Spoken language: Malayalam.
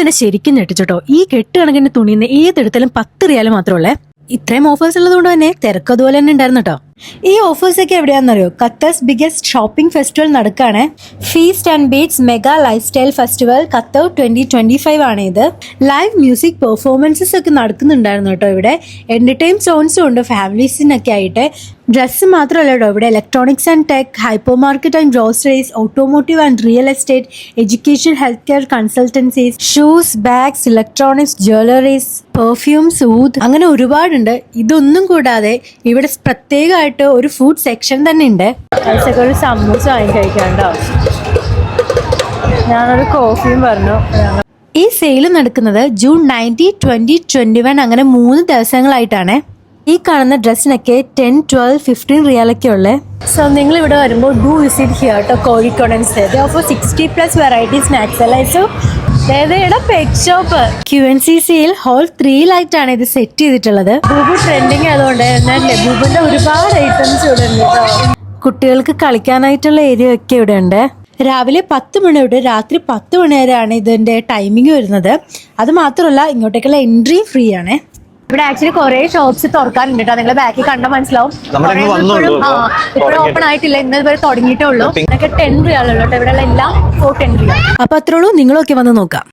എന്നെ ശരിക്കും ഞെട്ടിച്ചോട്ടോ. ഈ കെട്ടുകണക്കിന് തുണിന്ന് ഏതെടുത്താലും 10 റിയാൽ മാത്രമല്ലേ. ഇത്രയും ഓഫേഴ്സ് ഉള്ളത് കൊണ്ട് തന്നെ തിരക്ക് അതുപോലെ തന്നെ ഉണ്ടായിരുന്നു കേട്ടോ. ഈ ഓഫേഴ്സ് ഒക്കെ എവിടെയാണെന്നറിയോ? ഖത്തർസ് ബിഗസ്റ്റ് ഷോപ്പിംഗ് ഫെസ്റ്റിവൽ നടക്കുകയാണ്. Feast and beats mega lifestyle festival Qatar 2025 ആണ് ഇത്. ലൈവ് മ്യൂസിക് പെർഫോമൻസസ് ഒക്കെ നടക്കുന്നുണ്ടായിരുന്നു കേട്ടോ. ഇവിടെ എന്റർടൈൻ സോൺസും ഉണ്ട് ഫാമിലീസിനൊക്കെ ആയിട്ട്. ഡ്രസ്സ് മാത്രമല്ല കേട്ടോ, ഇവിടെ electronics and tech, hyper market and groceries, automotive and real estate, education, health care consultancies, shoes, bags, electronics, jewelleries, perfumes, ഊദ്, അങ്ങനെ ഒരുപാടുണ്ട്. ഇതൊന്നും കൂടാതെ ഇവിടെ പ്രത്യേകമായിട്ട് ഒരു ഫുഡ് സെക്ഷൻ തന്നെ ഉണ്ട്. ഒരു സമൂസ വാങ്ങി കഴിക്കാണ്ടോ. ഞാനൊരു കോഫിയും പറഞ്ഞു. ഈ സെയിൽ നടക്കുന്നത് ജൂൺ 19, 20, 21 അങ്ങനെ 3 ദിവസങ്ങളായിട്ടാണ്. ഈ കാണുന്ന ഡ്രസ്സിനൊക്കെ 10, 12, 15 റിയാലൊക്കെ ഉള്ളത്. സോ നിങ്ങൾ ഇവിടെ വരുമ്പോൾ ഡു വിസിറ്റ് ഹിയർ കേട്ടോ. കോഴിക്കോട് ഓഫർ 60+ വെറൈറ്റി സ്നാക്സ് അല്ലേ. സോ പെറ്റ് ഷോപ്പ് QNCCയിൽ ഹോൾ 3-ലായിട്ടാണ് ഇത് സെറ്റ് ചെയ്തിട്ടുള്ളത്. ബൂബു ട്രെൻഡിങ് ആയതുകൊണ്ട് ബൂബുന്റെ ഒരുപാട് ഐറ്റംസ് ഇവിടെ ഉണ്ട് കേട്ടോ. കുട്ടികൾക്ക് കളിക്കാനായിട്ടുള്ള ഏരിയ ഒക്കെ ഇവിടെ ഉണ്ട്. രാവിലെ 10 മണി തൊട്ട് രാത്രി 10 മണി വരെയാണ് ഇതിന്റെ ടൈമിംഗ് വരുന്നത്. അത് മാത്രമല്ല ഇങ്ങോട്ടേക്കുള്ള എൻട്രി ഫ്രീ ആണ്. ഇവിടെ ആക്ച്വലി കുറെ ഷോപ്സ് തുറക്കാനുണ്ട് കേട്ടോ. നിങ്ങൾ ബാക്കിൽ കണ്ടാൽ മനസ്സിലാവും. ഇപ്പോഴും ഓപ്പൺ ആയിട്ടില്ല, ഇന്ന് ഇതുവരെ തുടങ്ങിയിട്ടേ ഉള്ളൂ. ഇതൊക്കെ 10 റിയാലുള്ളൂ കേട്ടോ. ഇവിടെയുള്ള എല്ലാം 10 റിയാൽ. അപ്പൊ അത്രേ ഉള്ളൂ. നിങ്ങളൊക്കെ വന്ന് നോക്കാം.